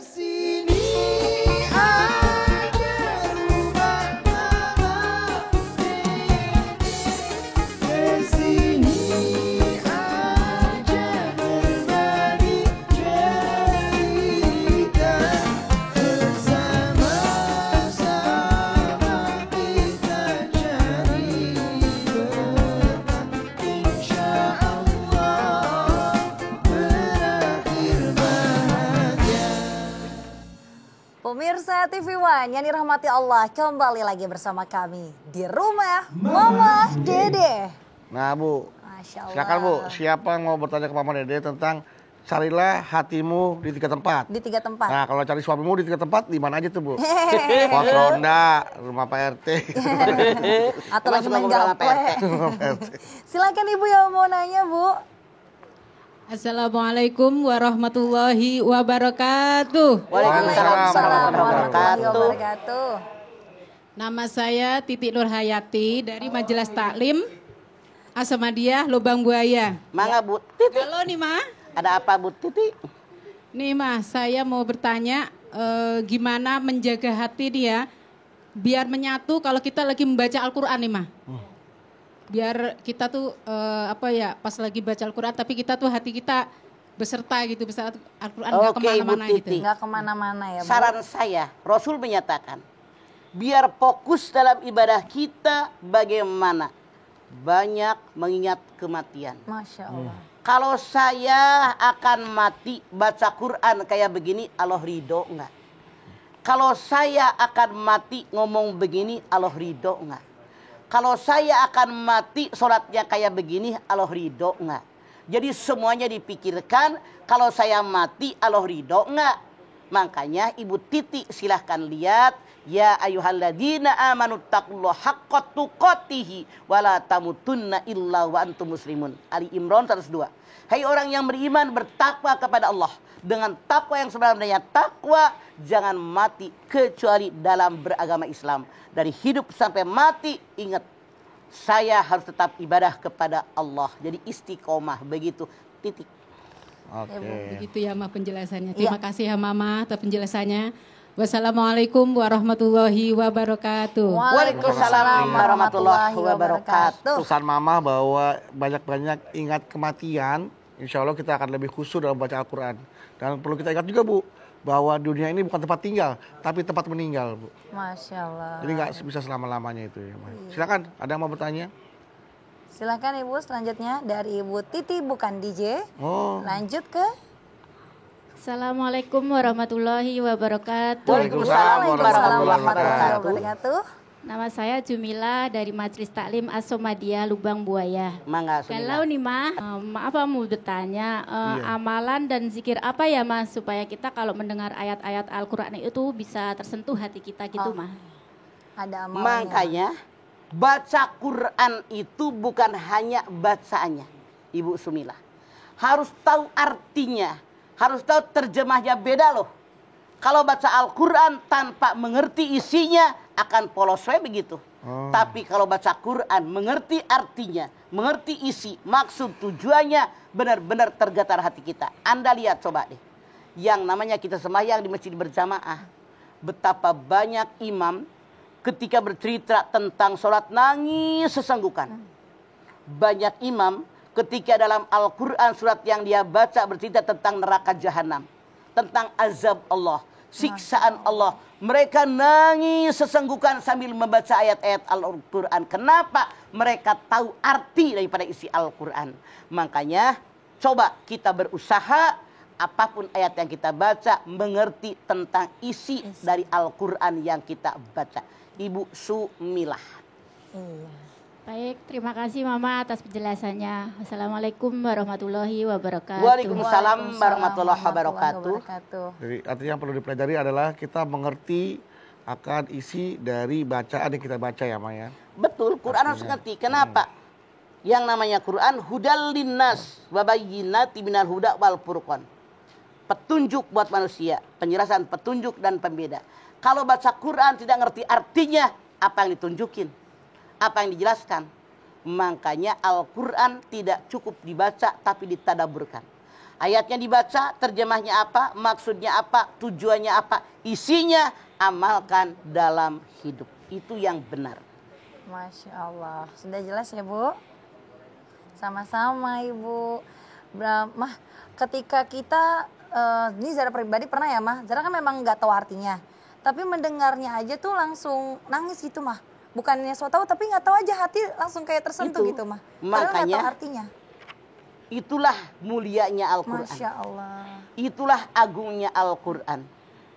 Sini ada rumah mama Dede. Sini aja berbagi cerita. Bersama-sama kita cari berkah. Insya Allah berakhir bahagia. Pemirsa TV One yang dirahmati Allah, kembali lagi bersama kami di rumah Mama Dede. Nah Bu, Masya Allah. silakan Bu, siapa yang mau bertanya ke Mama Dede tentang carilah hatimu di 3 tempat. Di 3 tempat. Nah kalau cari suamimu di 3 tempat, di mana aja tuh Bu? Pos ronda, rumah Pak RT. Atau lagi main ngobrol sama gaple. Rumah Pak RT. Silakan Ibu yang mau nanya Bu. Assalamualaikum warahmatullahi wabarakatuh. Waalaikumsalam warahmatullahi wabarakatuh. wabarakatuh. Nama saya Titi Nurhayati dari Majelis Taklim Asamadiyah Lubang Buaya. Mangga Bu Titi. Halo nih Ma. Ada apa Bu Titi? Nih Ma, saya mau bertanya gimana menjaga hati dia biar menyatu kalau kita lagi membaca Al-Quran nih Ma. Biar kita tuh pas lagi baca Al-Quran tapi kita tuh hati kita beserta gitu beserta Al-Quran nggak Oke, kemana-mana Ibu gitu. Titi. Nggak kemana-mana ya Bu. Saran saya, Rasul menyatakan, biar fokus dalam ibadah kita bagaimana banyak mengingat kematian. Masya Allah. Kalau saya akan mati baca Quran kayak begini, Allah ridho enggak? Kalau saya akan mati ngomong begini, Allah ridho enggak? Kalau saya akan mati sholatnya kayak begini, Allah ridho enggak? Jadi semuanya dipikirkan, kalau saya mati Allah ridho enggak? Makanya Ibu Titi silahkan lihat, ya ayyuhalladzina amanu taqullaha haqqa tuqatih wa la tamutunna illa wa antum muslimun. Ali Imran 102. Hai orang yang beriman, bertakwa kepada Allah. Dengan takwa yang sebenarnya takwa, jangan mati kecuali dalam beragama Islam. Dari hidup sampai mati, ingat, saya harus tetap ibadah kepada Allah. Jadi istiqomah, begitu, titik. Oke. Begitu ya Ma penjelasannya. Terima kasih ya Mama atas penjelasannya. Wassalamualaikum warahmatullahi wabarakatuh. Waalaikumsalam warahmatullahi wabarakatuh. Pesan Mama bahwa banyak-banyak ingat kematian, insya Allah kita akan lebih khusyuk dalam baca Al-Quran. Dan perlu kita ingat juga Bu, bahwa dunia ini bukan tempat tinggal, tapi tempat meninggal Bu. Masya Allah. Jadi nggak bisa selama-lamanya itu ya. Silakan, ada yang mau bertanya? Silakan Ibu selanjutnya dari Ibu Titi bukan DJ. Oh. Lanjut ke Assalamualaikum warahmatullahi wabarakatuh. Waalaikumsalam warahmatullahi wabarakatuh. Nama saya Jumila dari Majelis Taklim As-Somadiyah Lubang Buaya. Mangga Kalau nih Ma, maaf mau bertanya, amalan dan zikir apa ya Mas supaya kita kalau mendengar ayat-ayat Al-Quran itu bisa tersentuh hati kita gitu Ma? Ada amalnya. Makanya baca Quran itu bukan hanya bacaannya, Ibu Sumila. Harus tahu artinya, harus tahu terjemahnya, beda loh. Kalau baca Al-Quran tanpa mengerti isinya akan polos begitu. Tapi kalau baca Quran mengerti artinya, mengerti isi, maksud, tujuannya, benar-benar tergetar hati kita. Anda lihat coba deh, yang namanya kita sembahyang di masjid berjamaah, betapa banyak imam ketika bercerita tentang sholat nangis sesenggukan. Banyak imam ketika dalam Al-Quran surat yang dia baca bercerita tentang neraka jahanam, tentang azab Allah, siksaan Allah. Mereka nangis sesenggukan sambil membaca ayat-ayat Al-Quran. Kenapa? Mereka tahu arti daripada isi Al-Quran. Makanya coba kita berusaha apapun ayat yang kita baca, mengerti tentang isi dari Al-Quran yang kita baca. Ibu Sumilah. Iya. Baik, terima kasih Mama atas penjelasannya. Assalamualaikum warahmatullahi wabarakatuh. Waalaikumsalam warahmatullahi wabarakatuh. Jadi artinya yang perlu dipelajari adalah kita mengerti akan isi dari bacaan yang kita baca ya Ma ya. Betul, Quran harus ngerti. Kenapa? Yang namanya Quran hudal linnas wa bayyinati minal huda wal furqan. Petunjuk buat manusia, penjelasan, petunjuk dan pembeda. Kalau baca Quran tidak ngerti artinya, apa yang ditunjukin? Apa yang dijelaskan? Makanya Al-Quran tidak cukup dibaca tapi ditadaburkan. Ayatnya dibaca, terjemahnya apa, maksudnya apa, tujuannya apa, isinya amalkan dalam hidup. Itu yang benar. Masya Allah. Sudah jelas ya Bu? Sama-sama Ibu. Mah, ketika kita, ini Zara pribadi pernah ya Mah, Zara kan memang nggak tahu artinya. Tapi mendengarnya aja tuh langsung nangis gitu Mah. Bukannya so tahu tapi nggak tahu aja hati langsung kayak tersentuh Itu. gitu Mah. Padahal nggak Makanya tahu artinya. itulah mulianya Al-Quran. Masya Allah. Itulah agungnya Al-Quran.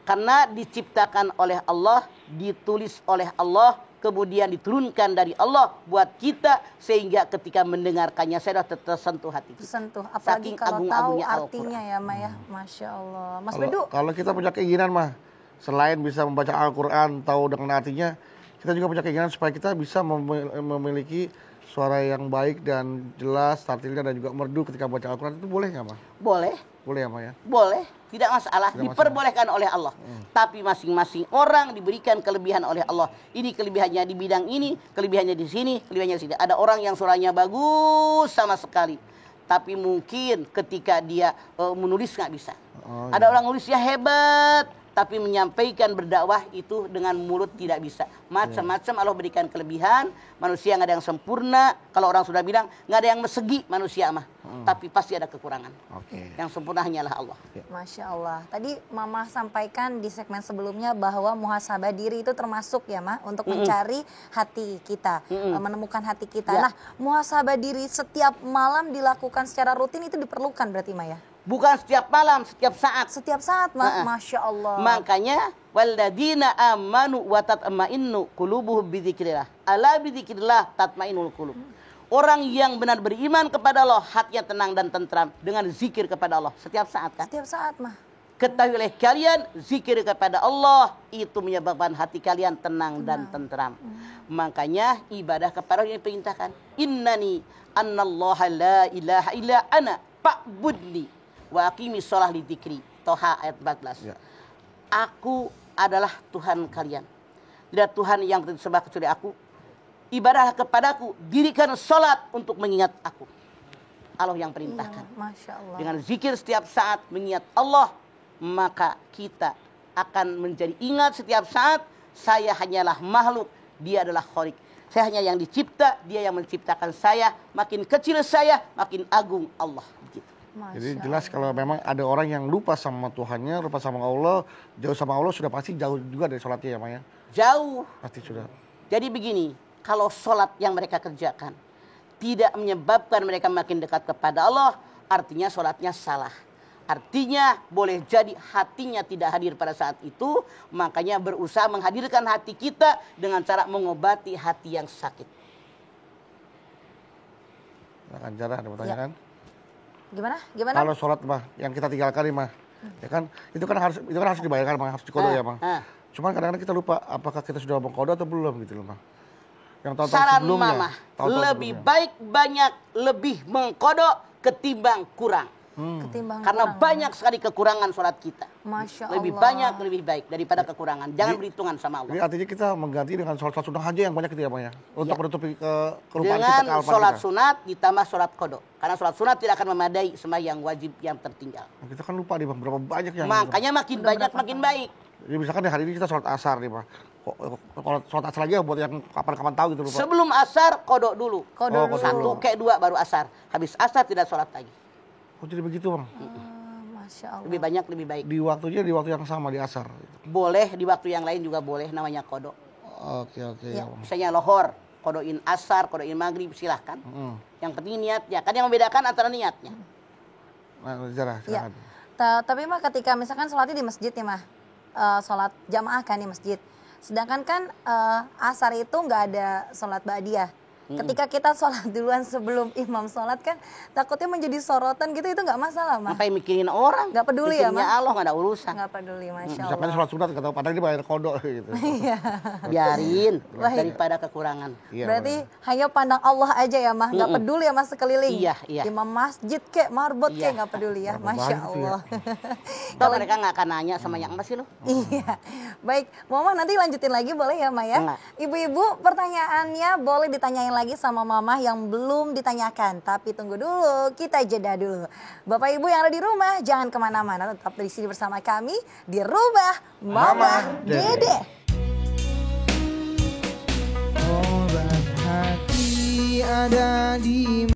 Karena diciptakan oleh Allah, ditulis oleh Allah, kemudian diturunkan dari Allah buat kita, sehingga ketika mendengarkannya saya sudah tersentuh hati kita. Tersentuh. Apalagi Saking kalau tahu agung-agungnya artinya ya Mah ya. Masya Allah. Mas Kalau, Bedu. kalau kita punya keinginan mah, selain bisa membaca Al-Quran, tahu dengan artinya, kita juga punya keinginan supaya kita bisa memiliki suara yang baik dan jelas, tartilnya dan juga merdu ketika baca Al-Quran. Itu boleh nggak Mah? Boleh. Boleh ya Mah ya? Boleh, tidak masalah, Tidak diperbolehkan oleh Allah. Tapi masing-masing orang diberikan kelebihan oleh Allah. Ini kelebihannya di bidang ini, kelebihannya di sini, kelebihannya di sini. Ada orang yang suaranya bagus sama sekali, tapi mungkin ketika dia menulis nggak bisa. Oh, Ada orang nulisnya hebat, tapi menyampaikan berdakwah itu dengan mulut tidak bisa. Macam-macam Allah berikan kelebihan. Manusia nggak ada yang sempurna. Kalau orang sudah bilang nggak ada yang mesegi manusia mah, tapi pasti ada kekurangan. Oke. Yang sempurna hanyalah Allah. Masya Allah. Tadi Mama sampaikan di segmen sebelumnya bahwa muhasabah diri itu termasuk ya Mah untuk mencari hati kita, menemukan hati kita. Ya. Nah, muhasabah diri setiap malam dilakukan secara rutin itu diperlukan berarti Mah ya? Bukan setiap malam, setiap saat. Setiap saat Mah, Masya Allah. Makanya walladzina amanu wa tatma'innu qulubuhum bidzikrillah. Ala bidzikrillah tatma'innul qulub. Orang yang benar beriman kepada Allah, hatinya tenang dan tentram dengan zikir kepada Allah setiap saat kan. Setiap saat Mah. Ketahui oleh kalian, zikir kepada Allah itu menyebabkan hati kalian tenang dan tentram. Makanya ibadah kepada Allah yang diperintahkan. Innani annallaha la ilaha illa ana fa'budni wa aqimi sholah li dzikri. Toha ayat 14. Ya. Aku adalah Tuhan kalian. Tidak Tuhan yang disembah kecuali aku. Ibadah kepadaku, dirikan sholat untuk mengingat aku. Allah yang perintahkan. Iya, Masya Allah. Dengan zikir setiap saat mengingat Allah, maka kita akan menjadi ingat setiap saat, saya hanyalah makhluk, dia adalah Khalik. Saya hanya yang dicipta, dia yang menciptakan saya. Makin kecil saya, makin agung Allah. Begitu. Jadi jelas kalau memang ada orang yang lupa sama Tuhannya, lupa sama Allah, jauh sama Allah, sudah pasti jauh juga dari sholatnya ya Maya? Jauh. Pasti sudah. Jadi begini, kalau sholat yang mereka kerjakan tidak menyebabkan mereka makin dekat kepada Allah, artinya sholatnya salah. Artinya boleh jadi hatinya tidak hadir pada saat itu, makanya berusaha menghadirkan hati kita dengan cara mengobati hati yang sakit. Akan jarah ada pertanyaan. Gimana? Gimana? Kalau sholat mah yang kita tinggalkan nih mah, ya kan itu kan harus dibayarkan mah, harus dikodo ya mah. Cuman kadang-kadang kita lupa apakah kita sudah mengkodo atau belum gitu loh mah. Yang tahun-tahun Saran sebelumnya, mama, tahun-tahun lebih sebelumnya. baik banyak lebih mengkodok ketimbang kurang. Ketimbang Karena kurang. banyak sekali kekurangan sholat kita. Masya Lebih Allah. banyak, lebih baik daripada kekurangan. Jangan berhitungan sama Jadi Allah. artinya kita mengganti dengan sholat sunnah aja yang banyak gitu ya mah ya. Untuk menutupi kelupaan kita, Dengan kealpaan sholat kita. sunat ditambah sholat kodok. Karena sholat sunat tidak akan memadai sembahyang wajib yang tertinggal. Nah, kita kan lupa nih Bang, berapa banyak yang Makanya makin banyak makin baik. Jadi misalkan di hari ini kita sholat asar nih Pak. Kalau sholat asar aja buat yang kapan-kapan tahu gitu loh Pak. Sebelum asar kodok dulu. Kodok Oh, dulu. Satu kayak dua baru asar. Habis asar tidak sholat lagi. Oh jadi begitu Bang. Masya Allah. Lebih banyak lebih baik. Di waktunya di waktu yang sama di asar. Boleh di waktu yang lain juga boleh, namanya kodok. Oke ya Bang. Misalnya lohor, kodokin asar, kodokin maghrib, silahkan. Yang penting niatnya. Kan yang membedakan antara niatnya. Nah, Zara, Ya. silakan. Tapi mah ketika misalkan sholatnya di masjid nih mah, sholat jamaah kan di masjid. Sedangkan kan asar itu nggak ada sholat ba'diyah. Ketika kita sholat duluan sebelum imam sholat kan takutnya menjadi sorotan gitu, itu nggak masalah mah. Ngapain mikirin orang? Nggak peduli ya, Mikirinnya Mah? Allah nggak ada urusan. Nggak peduli, Masya Misalkan Allah. sholat sunat nggak tahu padahal dia bayar kodok gitu. Biarin Baik. daripada kekurangan. Iya, Berarti hanya pandang Allah aja ya mah, nggak peduli ya mas sekeliling. Iya, iya. Imam masjid kek, marbot Iya. kek, nggak peduli ya, Berapa Masya banyak tuh ya? Allah. Kalau mereka nggak akan nanya sama yang apa sih lo? Iya, baik. Mama nanti lanjutin lagi boleh ya Maya? Enggak. Ibu-ibu pertanyaannya boleh ditanyain lagi sama mama yang belum ditanyakan. Tapi tunggu dulu, kita jeda dulu. Bapak Ibu yang ada di rumah, jangan kemana-mana. Tetap di sini bersama kami di Rumah Mama Dede. Obat hati ada di